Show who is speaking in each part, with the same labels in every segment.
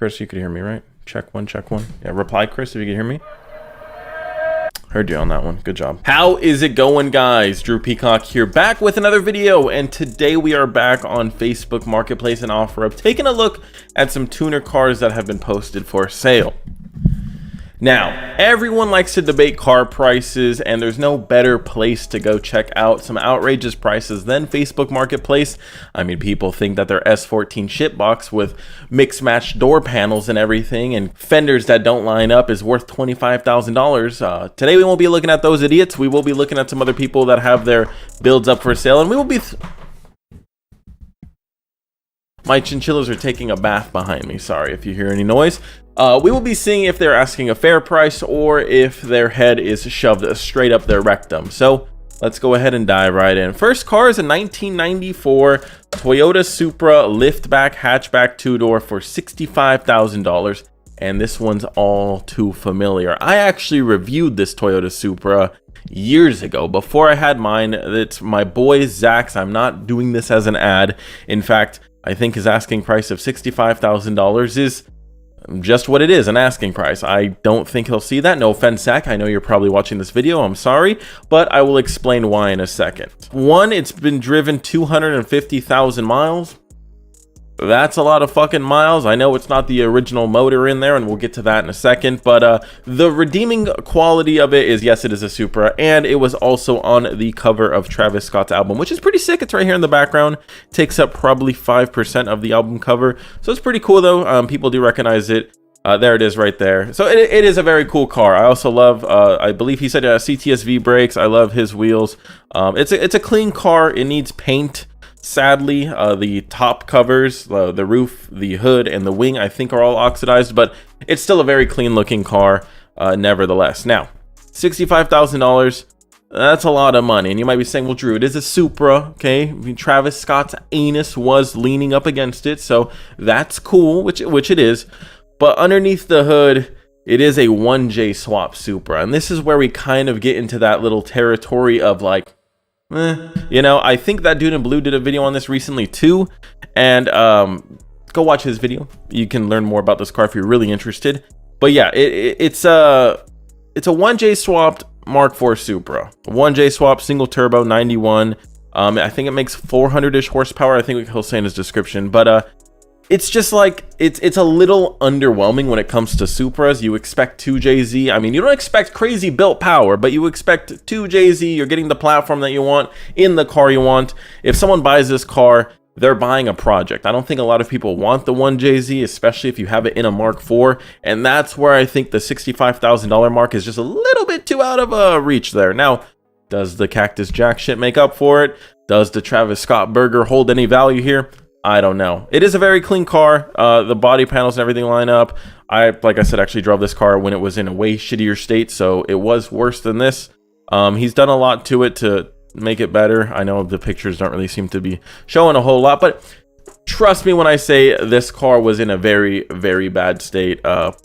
Speaker 1: Chris, you could hear me, right? Check one, check one. Yeah, reply, Chris, if you can hear me. Heard you on that one. Good job. How is it going, guys? Drew Peacock here, back with another video, and today we are back on Facebook Marketplace and OfferUp, taking a look at some tuner cars that have been posted for sale. Now, everyone likes to debate car prices, and there's no better place to go check out some outrageous prices than Facebook Marketplace. I mean, people think that their S14 shitbox with mix-match door panels and everything and fenders that don't line up is worth $25,000. Today we won't be looking at those idiots. We will be looking at some other people that have their builds up for sale, and we will be... My chinchillas are taking a bath behind me. Sorry if you hear any noise. We will be seeing if they're asking a fair price or if their head is shoved straight up their rectum. So let's go ahead and dive right in. First car is a 1994 Toyota Supra liftback hatchback two-door for $65,000. And this one's all too familiar. I actually reviewed this Toyota Supra years ago before I had mine. It's my boy Zach's. I'm not doing this as an ad. In fact, I think his asking price of $65,000 is just what it is, an asking price. I don't think he'll see that. No offense, Zach. I know you're probably watching this video. I'm sorry, but I will explain why in a second. One, it's been driven 250,000 miles. That's a lot of fucking miles. I know it's not the original motor in there, and we'll get to that in a second, but the redeeming quality of it is, yes, it is a Supra, and it was also on the cover of Travis Scott's album, which is pretty sick. It's right here in the background. It takes up probably 5% of the album cover, so it's pretty cool, though. People do recognize it. There it is right there. So it is a very cool car. I also love, I believe he said CTSV brakes. I love his wheels. It's a clean car. It needs paint. Sadly, the top covers, the roof, the hood, and the wing, I think are all oxidized, but it's still a very clean looking car, nevertheless. Now, $65,000, that's a lot of money. And you might be saying, well, Drew, it is a Supra, okay? I mean, Travis Scott's anus was leaning up against it, so that's cool, which it is. But underneath the hood, it is a 1J swap Supra. And this is where we kind of get into that little territory of like, you know, I think that dude in blue did a video on this recently too, and go watch his video. You can learn more about this car if you're really interested. But yeah, it's a 1J swapped Mark IV Supra, 1J swap single turbo 91. I think it makes 400-ish horsepower. I think he'll say in his description, but it's just like it's a little underwhelming when it comes to Supras. You expect 2JZ. I mean, you don't expect crazy built power, but you expect 2JZ. You're getting the platform that you want in the car you want. If someone buys this car, they're buying a project. I don't think a lot of people want the 1JZ, especially if you have it in a Mark IV, and that's where I think the $65,000 mark is just a little bit too out of reach there. Now, does the Cactus Jack shit make up for it? Does the Travis Scott burger hold any value here? I don't know. It is a very clean car. The body panels and everything line up. Like I said, actually drove this car when it was in a way shittier state, so it was worse than this. He's done a lot to it to make it better. I know the pictures don't really seem to be showing a whole lot, but trust me when I say this car was in a very, very bad state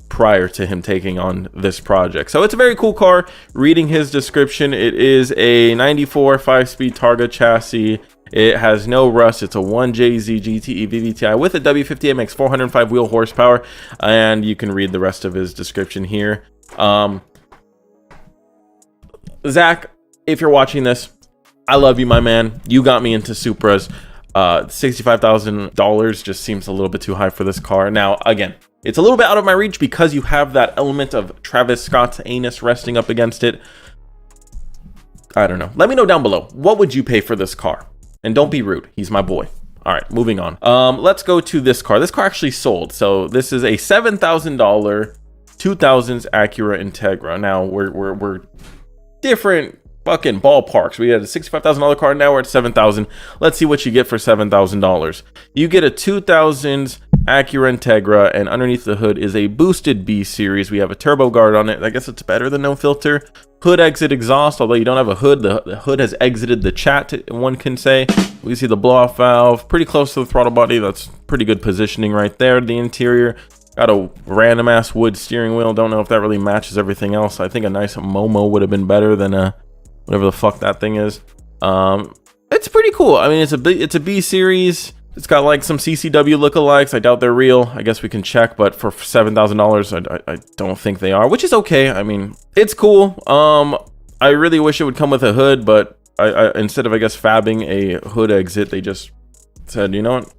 Speaker 1: prior to him taking on this project. So it's a very cool car. Reading his description, it is a 94 5-speed Targa chassis. It has no rust. It's a 1JZ GTE VVTi with a W58, makes 405 wheel horsepower, and you can read the rest of his description here. Zach, if you're watching this, I love you, my man. You got me into Supras. $65,000 just seems a little bit too high for this car. Now, again, it's a little bit out of my reach because you have that element of Travis Scott's anus resting up against it. I don't know. Let me know down below. What would you pay for this car? And don't be rude. He's my boy. All right, moving on. Let's go to this car. This car actually sold. So this is a $7,000 2000s Acura Integra. Now we're different fucking ballparks. We had a $65,000 car. Now we're at $7,000. Let's see what you get for $7,000. You get a 2000s Acura Integra, and underneath the hood is a boosted B series. We have a turbo guard on it. I guess it's better than no filter. Hood exit exhaust, although you don't have a hood. The hood has exited the chat, one can say. We see the blow-off valve, pretty close to the throttle body. That's pretty good positioning right there. The interior, got a random ass wood steering wheel. Don't know if that really matches everything else. I think a nice Momo would have been better than whatever the fuck that thing is. It's pretty cool. I mean, it's a B series. It's got like some CCW lookalikes. I doubt they're real. I guess we can check, but for $7,000, I don't think they are, which is okay. I mean, it's cool. I really wish it would come with a hood, but I instead of, I guess, fabbing a hood exit, they just said, you know what?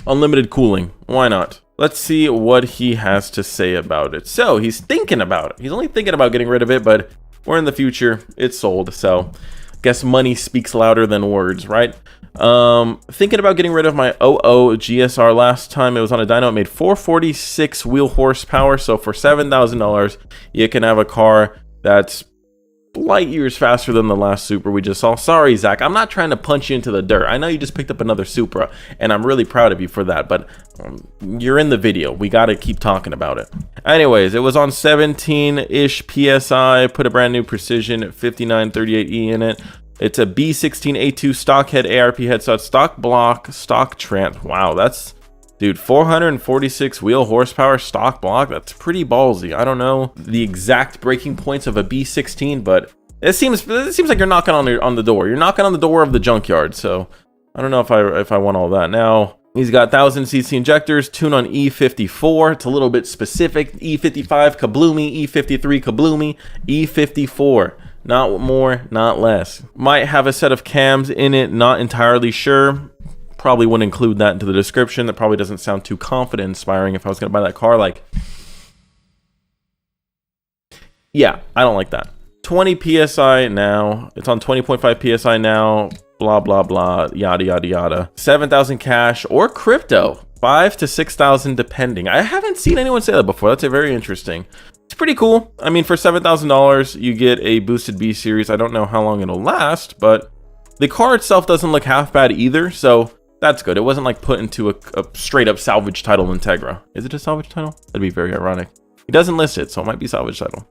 Speaker 1: Unlimited cooling. Why not? Let's see what he has to say about it. So he's thinking about it. He's only thinking about getting rid of it, but we're in the future. It's sold. So guess money speaks louder than words, right? Thinking about getting rid of my 00 GSR. Last time it was on a dyno, it made 446 wheel horsepower. So for $7,000, you can have a car that's light years faster than the last Supra we just saw. Sorry, Zach, I'm not trying to punch you into the dirt. I know you just picked up another Supra, and I'm really proud of you for that, but you're in the video. We got to keep talking about it. Anyways, it was on 17-ish PSI, put a brand new Precision 5938E in it. It's a B16A2 stock head ARP headset, stock block, stock trans. Wow, that's, dude, 446 wheel horsepower, stock block. That's pretty ballsy. I don't know the exact breaking points of a B16, but it seems like you're knocking on the door. You're knocking on the door of the junkyard. So I don't know if I want all that. Now he's got 1000cc injectors, tune on E54. It's a little bit specific. E55 kabloomy, E53 kabloomy, E54. Not more, not less. Might have a set of cams in it, not entirely sure. Probably wouldn't include that into the description. That probably doesn't sound too confident inspiring if I was going to buy that car. Like, yeah, I don't like that. 20 PSI now. It's on 20.5 PSI now. Blah, blah, blah. Yada, yada, yada. 7,000 cash or crypto. 5 to 6,000 depending. I haven't seen anyone say that before. That's a very interesting. It's pretty cool. I mean, for $7,000, you get a boosted B series. I don't know how long it'll last, but the car itself doesn't look half bad either. So that's good. It wasn't like put into a straight up salvage title Integra. Is it a salvage title? That'd be very ironic. He doesn't list it, so it might be salvage title.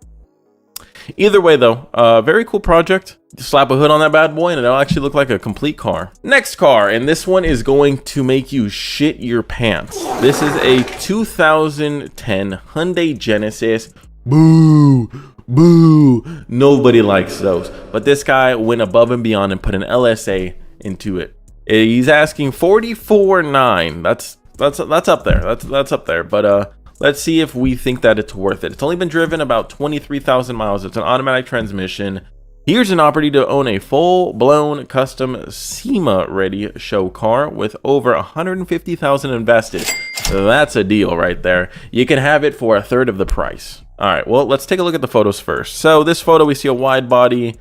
Speaker 1: Either way though, very cool project. Just slap a hood on that bad boy and it'll actually look like a complete car. Next car, and this one is going to make you shit your pants. This is a 2010 Hyundai Genesis. Boo, boo. Nobody likes those. But this guy went above and beyond and put an LSA into it. He's asking $44,900. That's up there. That's up there. But let's see if we think that it's worth it. It's only been driven about 23,000 miles. It's an automatic transmission. Here's an opportunity to own a full-blown custom SEMA-ready show car with over $150,000 invested. That's a deal right there. You can have it for a third of the price. All right, well, let's take a look at the photos first. So this photo, we see a wide body,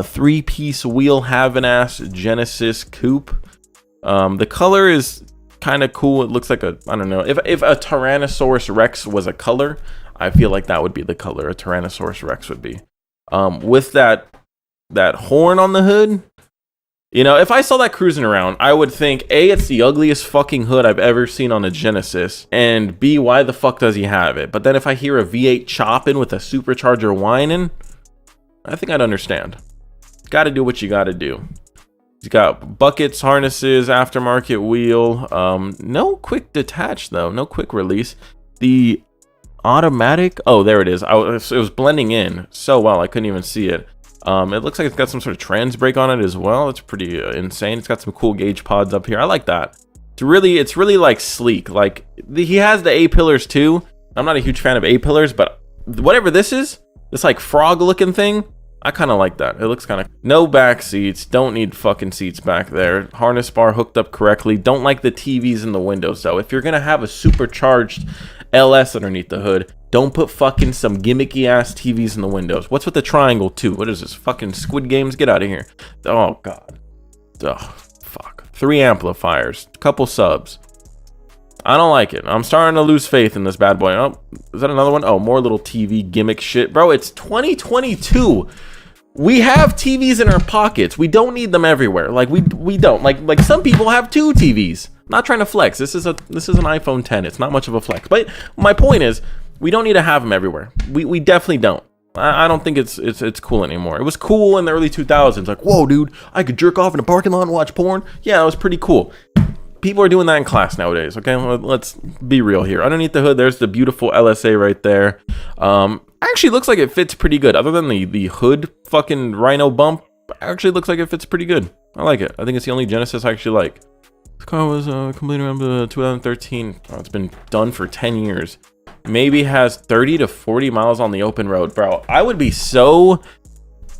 Speaker 1: three-piece wheel have-an-ass Genesis coupe. The color is kind of cool. It looks like a, I don't know, if a Tyrannosaurus Rex was a color, I feel like that would be the color a Tyrannosaurus Rex would be. With that horn on the hood, you know, if I saw that cruising around, I would think, A, it's the ugliest fucking hood I've ever seen on a Genesis, and B, why the fuck does he have it? But then if I hear a V8 chopping with a supercharger whining, I think I'd understand. Gotta do what you gotta do. He's got buckets, harnesses, aftermarket wheel. No quick detach though, no quick release. The automatic, oh, there it is. It was blending in so well, I couldn't even see it. It looks like it's got some sort of trans brake on it as well. It's pretty insane. It's got some cool gauge pods up here. I like that. It's really like sleek. Like he has the A pillars too. I'm not a huge fan of A pillars, but whatever this is, this like frog looking thing, I kind of like that. It looks kind of, no back seats. Don't need fucking seats back there. Harness bar hooked up correctly. Don't like the TVs in the windows though. If you're gonna have a supercharged LS underneath the hood, don't put fucking some gimmicky ass TVs in the windows. What's with the triangle too? What is this, fucking Squid Games? Get out of here. Oh god. Oh fuck. 3 amplifiers, couple subs. I don't like it. I'm starting to lose faith in this bad boy. Oh, is that another one? Oh, more little TV gimmick shit. Bro, it's 2022. We have TVs in our pockets. We don't need them everywhere. Like we don't. Like some people have 2 TVs. I'm not trying to flex. This is an iPhone 10. It's not much of a flex. But my point is, we don't need to have them everywhere. We definitely don't. I don't think it's cool anymore. It was cool in the early 2000s. Like, whoa, dude, I could jerk off in a parking lot and watch porn. Yeah, it was pretty cool. People are doing that in class nowadays. Okay, let's be real here. Underneath the hood, there's the beautiful LSA right there. Actually looks like it fits pretty good. Other than the hood fucking rhino bump, actually looks like it fits pretty good. I like it. I think it's the only Genesis I actually like. This car was completed around 2013. Oh, it's been done for 10 years. Maybe has 30 to 40 miles on the open road. Bro, I would be so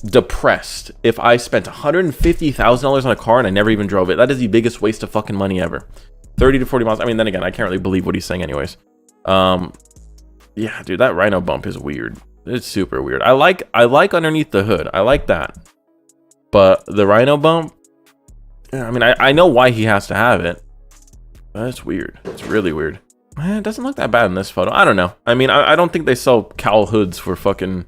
Speaker 1: depressed if I spent $150,000 on a car and I never even drove it. That is the biggest waste of fucking money ever. 30 to 40 miles. I mean, then again, I can't really believe what he's saying anyways. Yeah, dude, that Rhino bump is weird. It's super weird. I like underneath the hood. I like that. But the Rhino bump, yeah, I mean, I know why he has to have it. But it's weird. It's really weird. Man, it doesn't look that bad in this photo. I don't know. I mean, I don't think they sell cowl hoods for fucking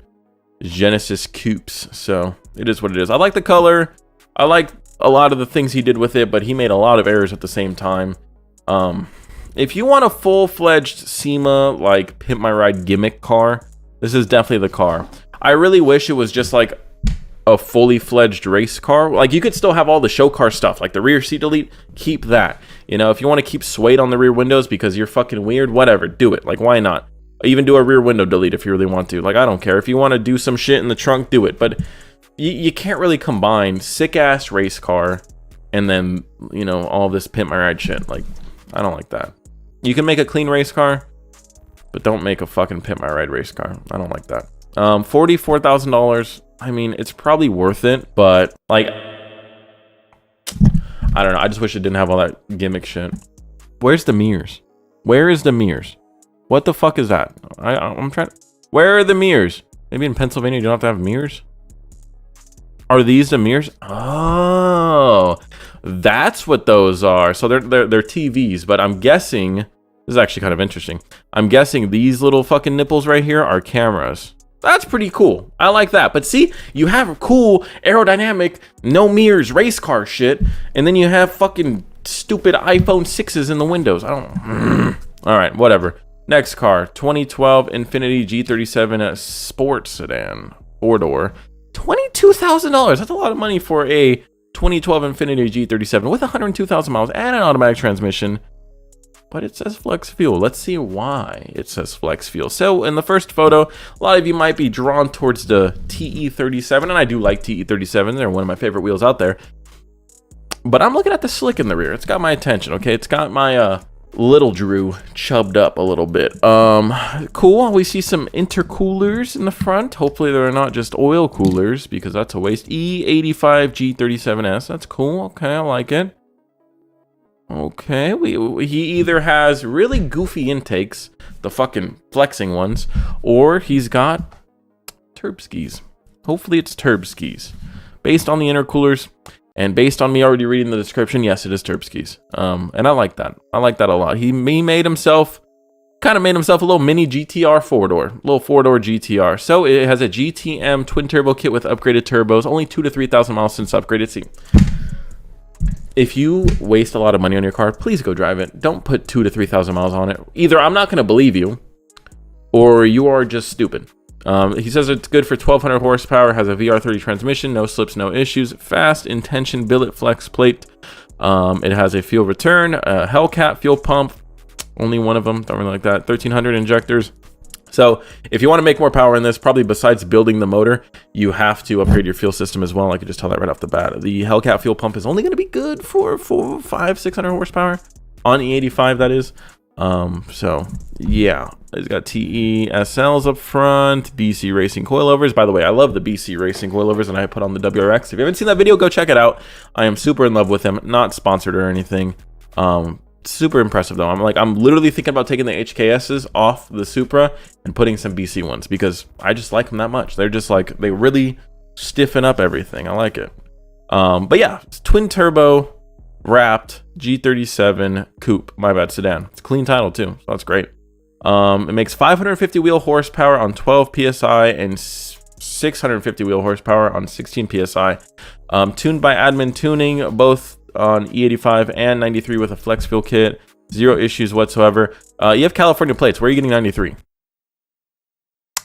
Speaker 1: Genesis coupes. So it is what it is. I like the color. I like a lot of the things he did with it, but he made a lot of errors at the same time. If you want a full-fledged SEMA, like, Pimp My Ride gimmick car, this is definitely the car. I really wish it was just, like, a fully fledged race car. Like, you could still have all the show car stuff, like the rear seat delete, keep that. You know, if you want to keep suede on the rear windows because you're fucking weird, whatever, do it. Like, why not? Even do a rear window delete if you really want to. Like, I don't care. If you want to do some shit in the trunk, do it. But you can't really combine sick-ass race car and then, you know, all this Pimp My Ride shit. Like, I don't like that. You can make a clean race car, but don't make a fucking Pimp My Ride race car. I don't like that. $44,000. I mean, it's probably worth it, but like, I don't know. I just wish it didn't have all that gimmick shit. Where's the mirrors? Where is the mirrors? What the fuck is that? I'm trying. Where are the mirrors? Maybe in Pennsylvania you don't have to have mirrors. Are these the mirrors? Oh, that's what those are. So they're TVs, but I'm guessing this is actually kind of interesting. I'm guessing these little fucking nipples right here are cameras. That's pretty cool. I like that. But see, you have cool aerodynamic, no mirrors race car shit, and then you have fucking stupid iPhone 6s in the windows. I don't. All right, whatever. Next car, 2012 Infiniti G37 Sport Sedan, 4-door. $22,000. That's a lot of money for a 2012 Infiniti G37 with 102,000 miles and an automatic transmission. But it says flex fuel. Let's see why it says flex fuel. So in the first photo, a lot of you might be drawn towards the TE37, and I do like TE37. They're one of my favorite wheels out there. But I'm looking at the slick in the rear. It's got my attention, okay? It's got my little Drew chubbed up a little bit. Cool. We see some intercoolers in the front. Hopefully they're not just oil coolers because that's a waste. E85 G37S. That's cool. Okay, I like it. Okay, he either has really goofy intakes, the fucking flexing ones, or he's got turb skis. Hopefully it's turb skis. Based on the intercoolers, and based on me already reading the description, yes, it is turb skis. And I like that. I like that a lot. He made himself, kind of made himself a little mini GTR 4-door, little 4-door GTR. So it has a GTM twin turbo kit with upgraded turbos, only 2,000 to 3,000 miles since upgraded. See, if you waste a lot of money on your car, please go drive it. Don't put 2,000 to 3,000 miles on it. Either I'm not going to believe you, or you are just stupid. He says it's good for 1,200 horsepower, has a VR30 transmission, no slips, no issues, fast intention billet flex plate. It has a fuel return, a Hellcat fuel pump, only one of them, don't really like that, 1,300 injectors. So if you want to make more power in this, probably besides building the motor, you have to upgrade your fuel system as well. I could just tell that right off the bat. The Hellcat fuel pump is only going to be good for 500-600 horsepower on E85, that is. So yeah, it's got TE-SLs up front, BC Racing coilovers. By the way, I love the BC Racing coilovers, and I put on the WRX. If you haven't seen that video, go check it out. I am super in love with them. Not sponsored or anything. Super impressive though. I'm literally thinking about taking the HKSs off the Supra and putting some BC ones because I just like them that much. They're just like, they really stiffen up everything. I like it. But yeah, it's twin turbo wrapped G37 coupe, my bad, sedan. It's a clean title too, so that's great. It makes 550 wheel horsepower on 12 psi and 650 wheel horsepower on 16 psi. Tuned by Admin Tuning, both on E85 and 93 with a flex fuel kit. Zero issues whatsoever. You have California plates. Where are you getting 93?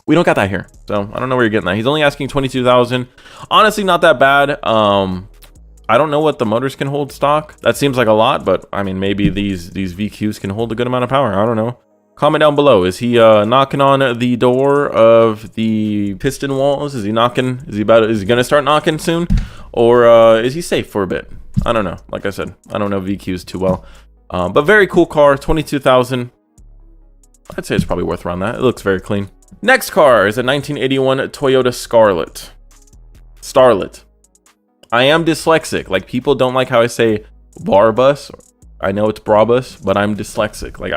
Speaker 1: We don't got that here, so I don't know where you're getting that. He's only asking 22,000. Honestly, not that bad. I don't know what the motors can hold stock. That seems like a lot, but I mean, maybe these VQs can hold a good amount of power. I don't know. Comment down below. Is he knocking on the door of the piston walls? Is he knocking? Is he gonna start knocking soon, or is he safe for a bit? I don't know. Like I said, I don't know VQs too well. But very cool car, 22,000. I'd say it's probably worth around that. It looks very clean. Next car is a 1981 Toyota Scarlet. Starlet. I am dyslexic. Like, people don't like how I say bar bus. I know it's brabus, but I'm dyslexic. Like,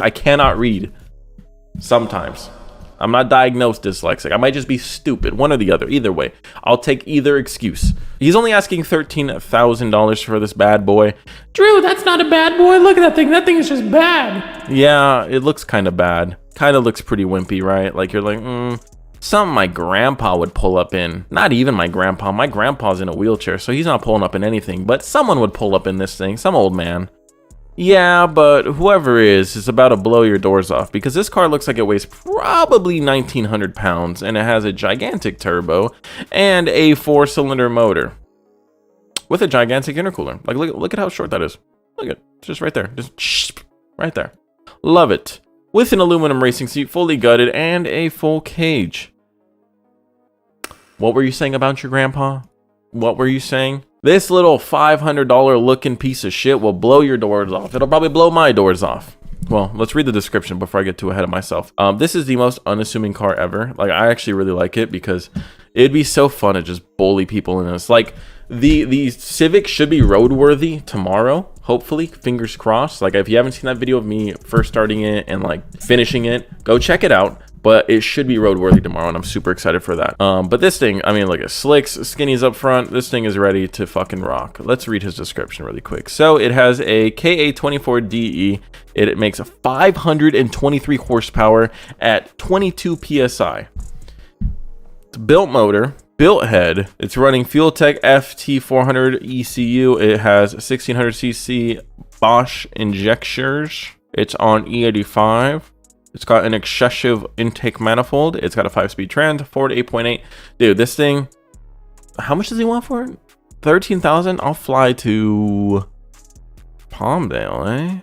Speaker 1: I cannot read sometimes. I'm not diagnosed dyslexic. I might just be stupid. One or the other. Either way, I'll take either excuse. He's only asking $13,000 for this bad boy.
Speaker 2: Drew, that's not a bad boy. Look at that thing. That thing is just bad.
Speaker 1: Yeah, it looks kind of bad. Kind of looks pretty wimpy, right? Like, you're like, something my grandpa would pull up in. Not even my grandpa. My grandpa's in a wheelchair, so he's not pulling up in anything. But someone would pull up in this thing. Some old man. Yeah, but whoever is about to blow your doors off, because this car looks like it weighs probably 1,900 pounds, and it has a gigantic turbo and a 4-cylinder motor with a gigantic intercooler. Like, look at how short that is. Look at it. It's just right there. Just right there. Love it. With an aluminum racing seat, fully gutted, and a full cage. What were you saying about your grandpa? What were you saying? This little $500 looking piece of shit will blow your doors off. It'll probably blow my doors off. Well, let's read the description before I get too ahead of myself. This is the most unassuming car ever. Like, I actually really like it because it'd be so fun to just bully people in this. Like, the Civic should be roadworthy tomorrow, hopefully, fingers crossed. Like, if you haven't seen that video of me first starting it and like finishing it, go check it out. But it should be roadworthy tomorrow, and I'm super excited for that. But this thing, I mean, look at slicks, skinnies up front. This thing is ready to fucking rock. Let's read his description really quick. So it has a KA24DE. It makes a 523 horsepower at 22 PSI. It's built motor, built head. It's running FuelTech FT400 ECU. It has 1600cc Bosch injectors. It's on E85. It's got an excessive intake manifold. It's got a 5-speed trans, 4 to 8.8. Dude, this thing, how much does he want for it? 13,000? I'll fly to Palmdale, eh?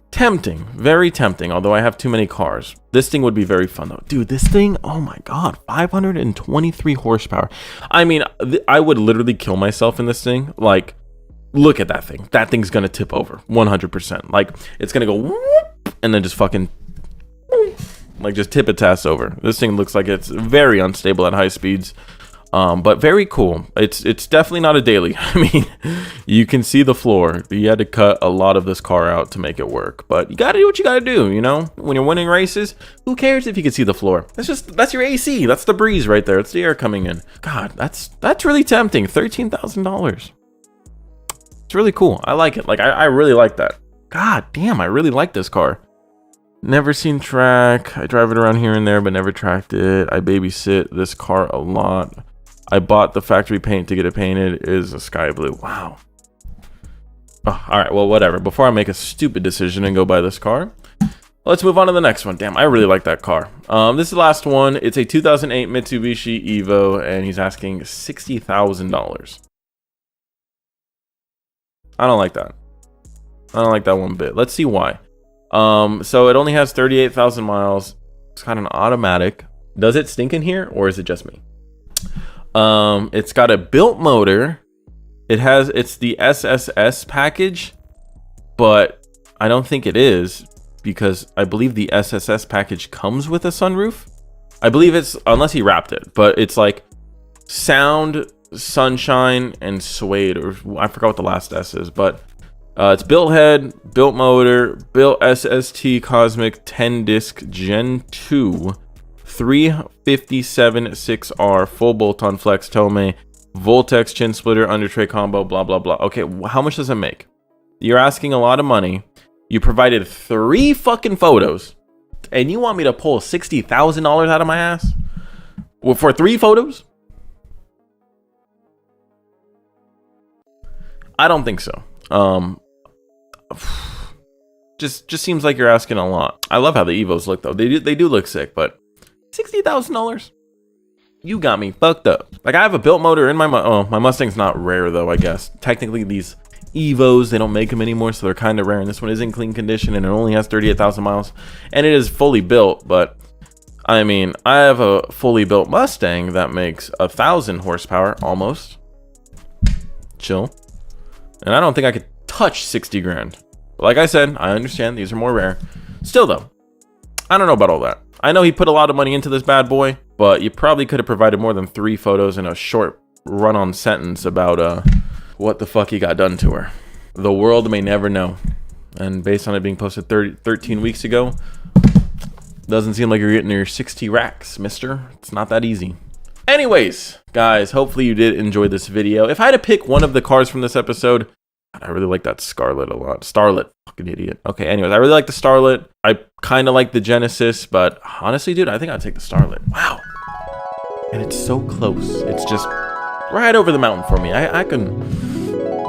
Speaker 1: Tempting, very tempting, although I have too many cars. This thing would be very fun though. Dude, this thing, oh my God, 523 horsepower. I mean, I would literally kill myself in this thing. Like, look at that thing. That thing's gonna tip over, 100%. Like, it's gonna go whoop, and then just fucking like just tip its ass over. This thing looks like it's very unstable at high speeds, but very cool. It's definitely not a daily. I mean, you can see the floor. You had to cut a lot of this car out to make it work, but you gotta do what you gotta do, you know. When you're winning races, who cares if you can see the floor? That's your AC. That's the breeze right there. It's the air coming in. God, that's really tempting. $13,000. It's really cool. I like it. Like, I really like that. God damn, I really like this car. Never seen track. I drive it around here and there, but never tracked it. I babysit this car a lot. I bought the factory paint to get it painted. It is a sky blue. Wow. Oh, all right, well, whatever. Before I make a stupid decision and go buy this car, let's move on to the next one. Damn, I really like that car. This is the last one. It's a 2008 Mitsubishi Evo, and he's asking $60,000. I don't like that. I don't like that one bit. Let's see why. So it only has 38,000 miles. It's got an automatic. Does it stink in here, or is it just me? It's got a built motor. It's the SSS package, but I don't think it is, because I believe the SSS package comes with a sunroof. I believe it's, unless he wrapped it, but it's like sound, sunshine, and suede, or I forgot what the last S is, but it's built head, built motor, built SST Cosmic 10 disc Gen 2, 357 6R, full bolt-on flex Tomei, Voltex chin splitter under tray combo, blah blah blah. Okay, how much does it make? You're asking a lot of money. You provided 3 fucking photos, and you want me to pull $60,000 out of my ass for 3 photos? I don't think so. Just seems like you're asking a lot. I love how the Evos look though. They do look sick, but $60,000? You got me fucked up. Like, I have a built motor in my my Mustang's not rare though, I guess. Technically these Evos, they don't make them anymore, so they're kind of rare, and this one is in clean condition and it only has 38,000 miles, and it is fully built. But I mean, I have a fully built Mustang that makes 1,000 horsepower almost. chill. And I don't think I could touch 60 grand. But like I said, I understand these are more rare. Still though, I don't know about all that. I know he put a lot of money into this bad boy, but you probably could have provided more than 3 photos in a short run-on sentence about what the fuck he got done to her. The world may never know. And based on it being posted 13 weeks ago, doesn't seem like you're getting your 60 racks, mister. It's not that easy. Anyways, guys, hopefully you did enjoy this video. If I had to pick one of the cars from this episode, I really like that Scarlet a lot. Starlet, fucking idiot. Okay, anyways, I really like the Starlet. I kind of like the Genesis, but honestly, dude, I think I'd take the Starlet. Wow. And it's so close. It's just right over the mountain for me. I can...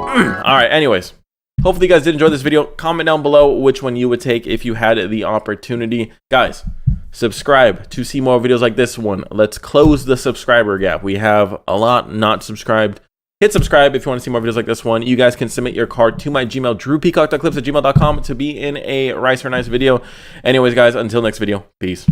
Speaker 1: All right, anyways. Hopefully you guys did enjoy this video. Comment down below which one you would take if you had the opportunity. Guys, subscribe to see more videos like this one. Let's close the subscriber gap. We have a lot not subscribed. Hit subscribe if you want to see more videos like this one. You guys can submit your card to my Gmail, drewpeacock.clips@gmail.com, to be in a Rice or Nice video. Anyways, guys, until next video, peace.